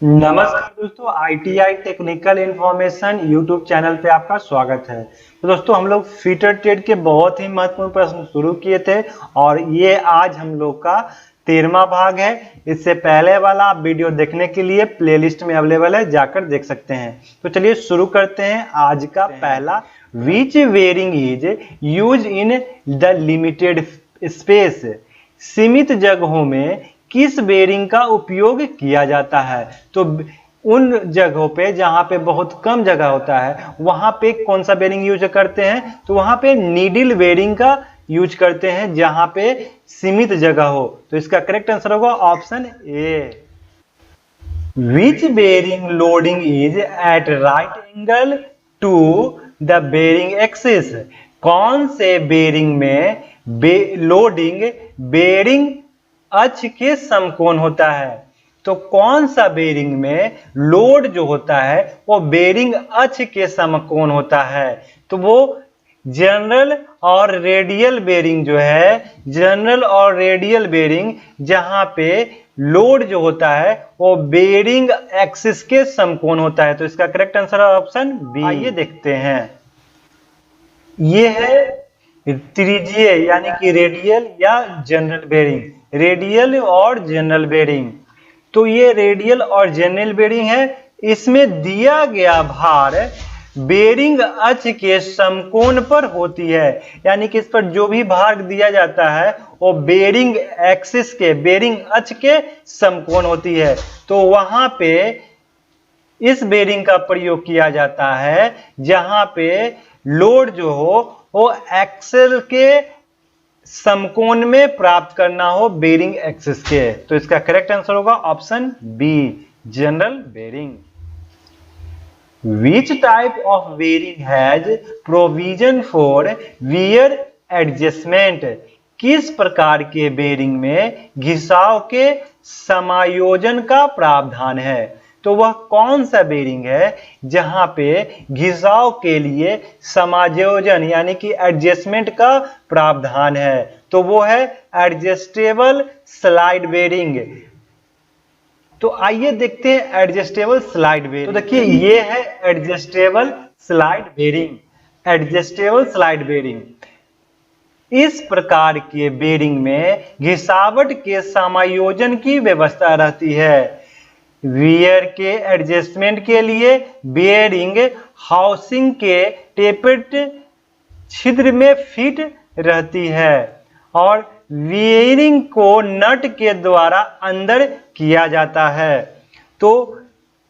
नमस्कार दोस्तों, ITI technical information YouTube channel पे आपका स्वागत है। तो दोस्तों, हम लोग फीटर ट्रेड के बहुत ही महत्वपूर्ण प्रश्न शुरू किए थे और ये आज हम लोग का 13वां भाग है। इससे पहले वाला आप वीडियो देखने के लिए प्लेलिस्ट में अवेलेबल है, जाकर देख सकते हैं। तो चलिए शुरू करते हैं आज का पहला। Which bearing is use in the limited space? सीमित जगहों में किस बेरिंग का उपयोग किया जाता है? तो उन जगहों पे जहां पे बहुत कम जगह होता है वहां पे कौन सा बेरिंग यूज करते हैं? तो वहां पे नीडल बेरिंग का यूज करते हैं जहां पे सीमित जगह हो। तो इसका करेक्ट आंसर होगा option A. Which bearing loading is at right angle to the bearing axis? कौन से बेरिंग में लोडिंग बेरिंग अक्ष के समकोण होता है? तो कौन सा बेरिंग में लोड जो होता है वो बेरिंग अक्ष के समकोण होता है? तो वो जनरल और रेडियल बेरिंग जो है, जनरल और रेडियल बेरिंग जहां पे लोड जो होता है वो बेरिंग एक्सिस के समकोण होता है। तो इसका करेक्ट आंसर है ऑप्शन बी। आइए देखते हैं, ये है त्रिज्यीय यानी कि रेडियल या जनरल बेरिंग, रेडियल और जनरल बेरिंग। तो ये रेडियल और जनरल बेरिंग है। इसमें दिया गया भार बेरिंग अक्ष के समकोण पर होती है, यानी कि इस पर जो भी भार दिया जाता है वो बेरिंग एक्सिस के, बेरिंग अक्ष के समकोण होती है। तो वहां पे इस बेरिंग का प्रयोग किया जाता है जहां पे लोड जो हो वो एक्सेल के समकोण में प्राप्त करना हो बेरिंग एक्सिस के। तो इसका करेक्ट आंसर होगा option B, journal bearing. Which type of bearing has provision for wear adjustment? किस प्रकार के बेरिंग में घिसाव के समायोजन का प्रावधान है? तो वह कौन सा बेरिंग है जहां पे घिसाव के लिए समायोजन यानी कि एडजस्टमेंट का प्रावधान है? तो वो है एडजस्टेबल स्लाइड बेरिंग। तो आइए देखते हैं एडजस्टेबल स्लाइड बेरिंग। तो देखिए, ये है adjustable slide bearing, adjustable slide bearing. इस प्रकार के बेरिंग में घिसावट के समायोजन की व्यवस्था रहती है। वियर के एडजस्टमेंट के लिए बेरिंग हाउसिंग के टेपर्ड छिद्र में फिट रहती है और बेरिंग को नट के द्वारा अंदर किया जाता है। तो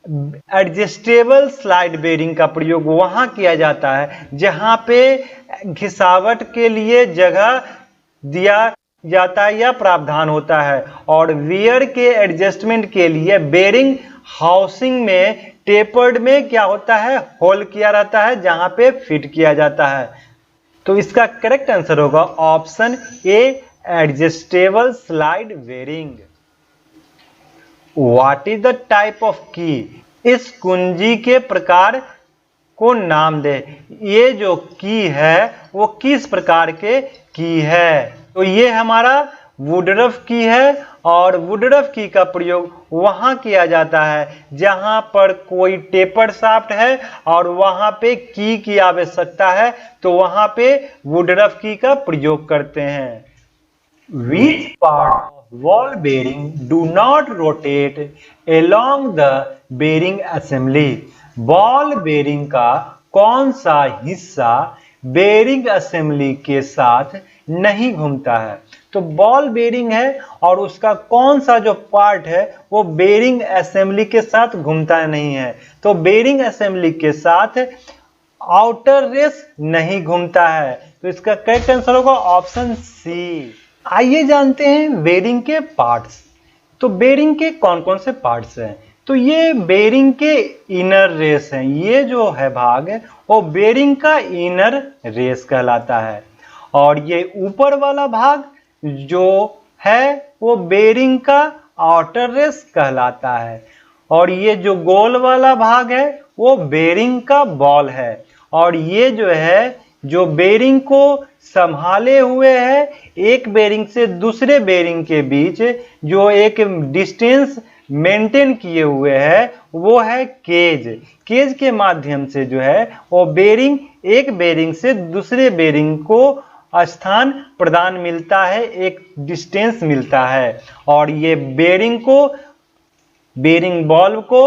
एडजस्टेबल स्लाइड बेरिंग का प्रयोग वहां किया जाता है जहां पे घिसावट के लिए जगह दिया जाता है या प्रावधान होता है, और वियर के एडजस्टमेंट के लिए बेरिंग हाउसिंग में टेपर्ड में क्या होता है, होल किया रहता है जहां पे फिट किया जाता है। तो इसका करेक्ट आंसर होगा option A, adjustable slide bearing. What is the type of key? इस कुंजी के प्रकार को नाम दे। ये जो की है वो किस प्रकार के की है? तो ये हमारा वुडरफ की है, और वुडरफ की का प्रयोग वहां किया जाता है जहां पर कोई टेपर शाफ्ट है और वहां पे की आवश्यकता है, तो वहां पे वुडरफ की का प्रयोग करते हैं। Which part of ball bearing do not rotate along the bearing assembly? Ball bearing का कौन सा हिस्सा बेरिंग असेंबली के साथ नहीं घूमता है? तो बॉल बेरिंग है और उसका कौन सा जो पार्ट है वो बेरिंग असेंबली के साथ घूमता नहीं है। तो बेरिंग असेंबली के साथ आउटर रेस नहीं घूमता है। तो इसका करेक्ट आंसर होगा ऑप्शन सी। आइए जानते हैं बेरिंग के पार्ट्स। तो बेरिंग के कौन कौन से पार्ट्स हैं? तो ये बेरिंग के इनर रेस हैं। ये जो है भाग है वो बेरिंग का इनर रेस कहलाता है, और ये ऊपर वाला भाग जो है वो बेरिंग का आउटर रेस कहलाता है, और ये जो गोल वाला भाग है वो बेरिंग का बॉल है, और ये जो है जो बेरिंग को संभाले हुए है एक बेरिंग से दूसरे बेरिंग के बीच जो एक डिस्टेंस मेंटेन किए हुए है वो है केज। केज के माध्यम से जो है वो बेरिंग, एक बेरिंग से दूसरे बेरिंग को स्थान प्रदान मिलता है, एक डिस्टेंस मिलता है। और ये बेरिंग को, बेरिंग बॉल्व को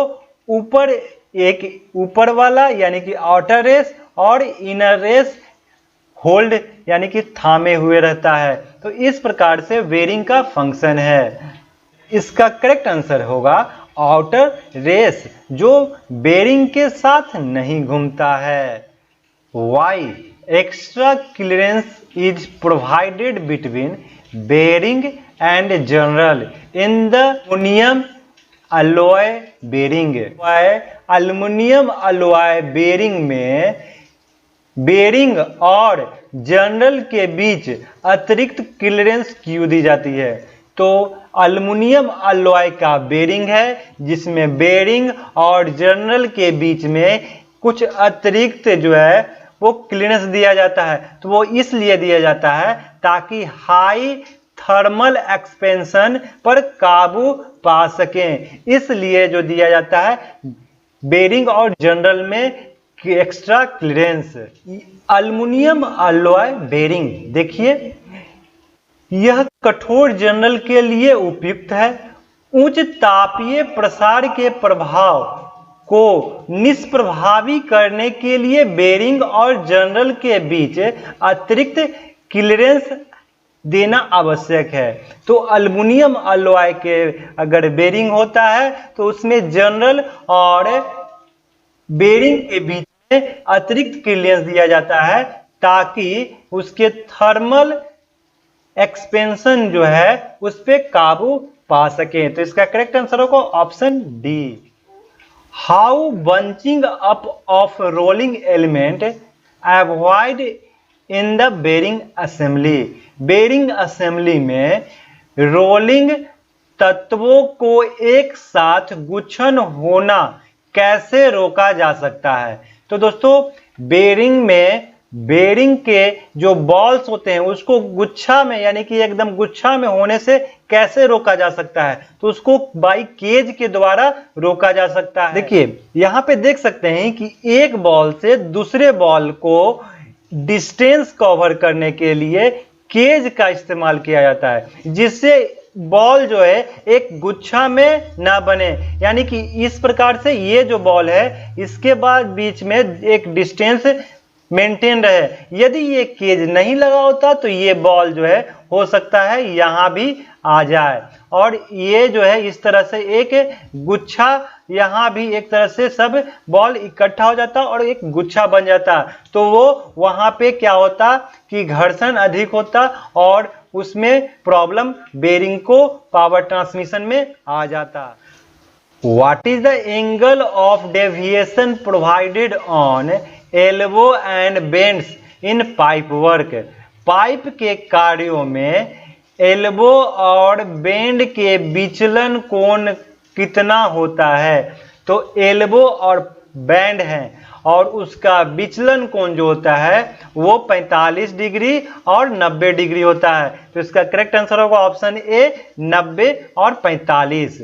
ऊपर एक ऊपर वाला यानी कि आउटर रेस और इनर रेस होल्ड यानी कि थामे हुए रहता है। तो इस प्रकार से बेरिंग का फंक्शन है। इसका करेक्ट आंसर होगा आउटर रेस, जो बेरिंग के साथ नहीं घूमता है। Why extra clearance is provided between bearing and journal in the aluminium alloy bearing. Aluminium alloy bearing में बेरिंग और जनरल के बीच अतिरिक्त क्लियरेंस क्यों दी जाती है? तो एल्युमिनियम अलॉय का बेरिंग है जिसमें बेरिंग और जनरल के बीच में कुछ अतिरिक्त जो है वो क्लियरेंस दिया जाता है। तो वो इसलिए दिया जाता है ताकि हाई थर्मल एक्सपेंशन पर काबू पा सकें, इसलिए जो दिया जाता है बेरिंग और जनरल में extra clearance. Aluminium alloy bearing देखिए, यह कठोर जनरल के लिए उपयुक्त है। उच्च तापीय प्रसार के प्रभाव को निष्प्रभावी करने के लिए बेरिंग और जनरल के बीच अतिरिक्त क्लियरेंस देना आवश्यक है। तो एल्युमिनियम अलॉय के अगर बेरिंग होता है तो उसमें जनरल और बेरिंग के बीच में अतिरिक्त क्लियरेंस दिया जाता है ताकि उसके थर्मल एक्सपेंशन जो है उस पर काबू पा सके। तो इसका करेक्ट आंसर होगा option D. How bunching up of rolling element avoid in the bearing assembly. Bearing assembly में रोलिंग तत्वों को एक साथ गुच्छन होना कैसे रोका जा सकता है? तो दोस्तों बेरिंग में बेरिंग के जो बॉल्स होते हैं उसको गुच्छा में यानी कि एकदम गुच्छा में होने से कैसे रोका जा सकता है? तो उसको बाई केज के द्वारा रोका जा सकता है। देखिए यहां पे देख सकते हैं कि एक बॉल से दूसरे बॉल को डिस्टेंस कवर करने के लिए केज का इस्तेमाल किया जाता है, जिससे बॉल जो है एक गुच्छा में ना बने। यानी कि इस प्रकार से ये जो बॉल है इसके बाद बीच में एक डिस्टेंस मेंटेन रहे। यदि ये केज नहीं लगा होता तो ये बॉल जो है हो सकता है यहां भी आ जाए, और ये जो है इस तरह से एक गुच्छा यहां भी एक तरह से सब बॉल इकट्ठा हो जाता और एक गुच्छा बन जाता। तो वो वहां पे क्या होता कि घर्षण अधिक होता और उसमें प्रॉब्लम बेरिंग को पावर ट्रांसमिशन में आ जाता। What is the angle of deviation provided on elbow and bends in pipe work? Pipe के कार्यों में एल्बो और बेंड के विचलन कोण कितना होता है? तो एल्बो और बैंड है और उसका विचलन कोण जो होता है वो 45 डिग्री और 90 डिग्री होता है। तो इसका करेक्ट आंसर होगा ऑप्शन ए 90 और 45।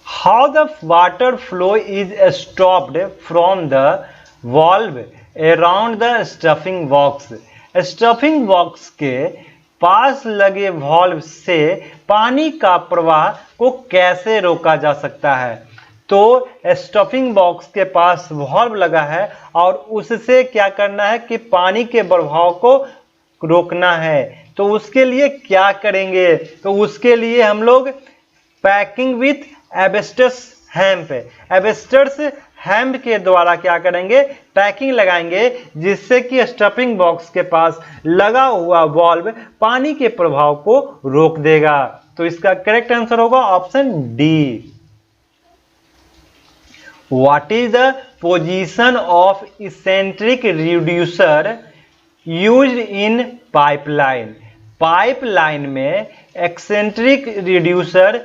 How the water flow is stopped from the valve around the stuffing box? Stuffing box के पास लगे वाल्व से पानी का प्रवाह को कैसे रोका जा सकता है? तो स्टफिंग बॉक्स के पास वाल्व लगा है और उससे क्या करना है कि पानी के प्रवाह को रोकना है। तो उसके लिए क्या करेंगे? तो उसके लिए हम लोग packing with asbestos hemp, asbestos hemp के द्वारा क्या करेंगे? पैकिंग लगाएंगे, जिससे कि स्टफिंग बॉक्स के पास लगा हुआ वाल्व पानी के प्रभाव को रोक देगा। तो इसका करेक्ट आंसर होगा option D. What is the position of eccentric reducer used in pipeline? Pipeline में एक्सेंट्रिक रिड्यूसर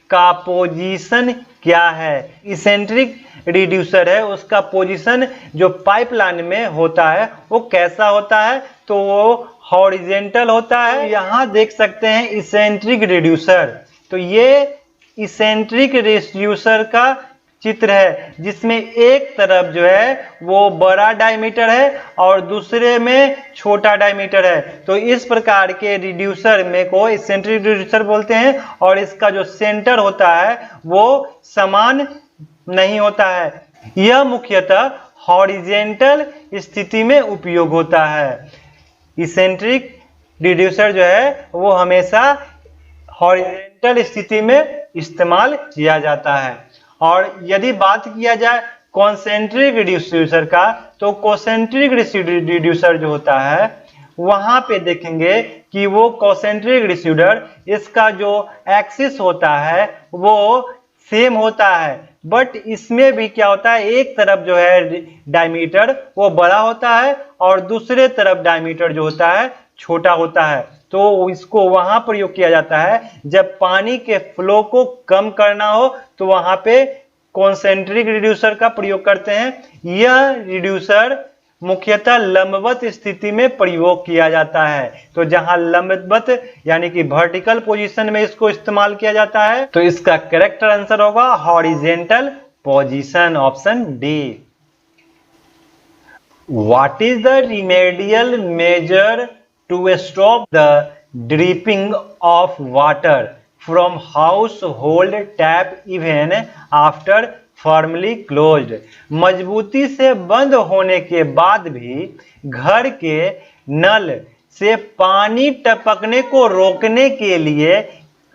का पोजीशन क्या है? इसेंट्रिक रिड्यूसर है उसका पोजीशन जो पाइपलाइन में होता है वो कैसा होता है, तो वो हॉरिजेंटल होता है। यहाँ देख सकते हैं इसेंट्रिक रिड्यूसर, तो ये इसेंट्रिक रिड्यूसर का चित्र है जिसमें एक तरफ जो है वो बड़ा डायमीटर है और दूसरे में छोटा डायमीटर है। तो इस प्रकार के रिड्यूसर में को इसेंट्रिक रिड्यूसर बोलते हैं और इसका जो सेंटर होता है वो समान नहीं होता है। यह मुख्यतः हॉरिजेंटल स्थिति में उपयोग होता है। इसेंट्रिक रिड्यूसर जो है वो हमेशा हॉरिजेंटल स्थिति में इस्तेमाल किया जाता है। और यदि बात किया जाए कॉन्सेंट्रिक रिड्यूसर का, तो कॉन्सेंट्रिक रिड्यूसर जो होता है वहां पे देखेंगे कि वो कॉन्सेंट्रिक रिड्यूसर इसका जो एक्सिस होता है वो सेम होता है, बट इसमें भी क्या होता है, एक तरफ जो है डायमीटर वो बड़ा होता है और दूसरे तरफ डायमीटर जो होता है छोटा होता है। तो इसको वहां प्रयोग किया जाता है जब पानी के फ्लो को कम करना हो, तो वहां पे कॉन्सेंट्रिक रिड्यूसर का प्रयोग करते हैं। यह रिड्यूसर मुख्यतः लंबवत स्थिति में प्रयोग किया जाता है। तो जहां लंबवत यानी कि वर्टिकल पोजीशन में इसको इस्तेमाल किया जाता है, तो इसका करेक्ट आंसर होगा horizontal position, option D. What is the remedial measure to stop the dripping of water from household tap even after firmly closed? मजबूती से बंद होने के बाद भी घर के नल से पानी टपकने को रोकने के लिए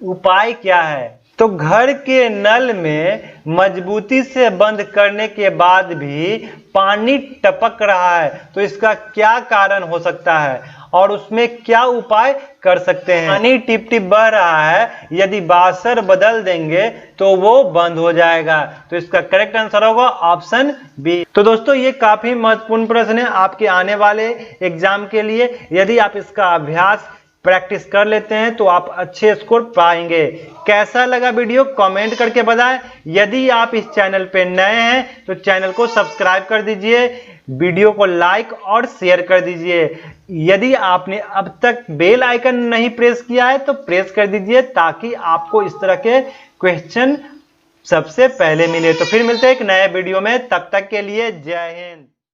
उपाय क्या है? तो घर के नल में मजबूती से बंद करने के बाद भी पानी टपक रहा है, तो इसका क्या कारण हो सकता है और उसमें क्या उपाय कर सकते हैं? पानी टिप टिप बह रहा है, यदि वाशर बदल देंगे तो वो बंद हो जाएगा। तो इसका करेक्ट आंसर होगा ऑप्शन बी। तो दोस्तों ये काफी महत्वपूर्ण प्रश्न है आपके आने वाले एग्जाम के लिए। यदि आप इसका अभ्यास प्रैक्टिस कर लेते हैं तो आप अच्छे स्कोर पाएंगे। कैसा लगा वीडियो कमेंट करके बताएं। यदि आप इस चैनल पे नए हैं तो चैनल को सब्सक्राइब कर दीजिए, वीडियो को लाइक और शेयर कर दीजिए। यदि आपने अब तक बेल आइकन नहीं प्रेस किया है तो प्रेस कर दीजिए ताकि आपको इस तरह के क्वेश्चन सबसे पहले मिले। तो फिर मिलते हैं एक नए वीडियो में, तब तक के लिए जय हिंद।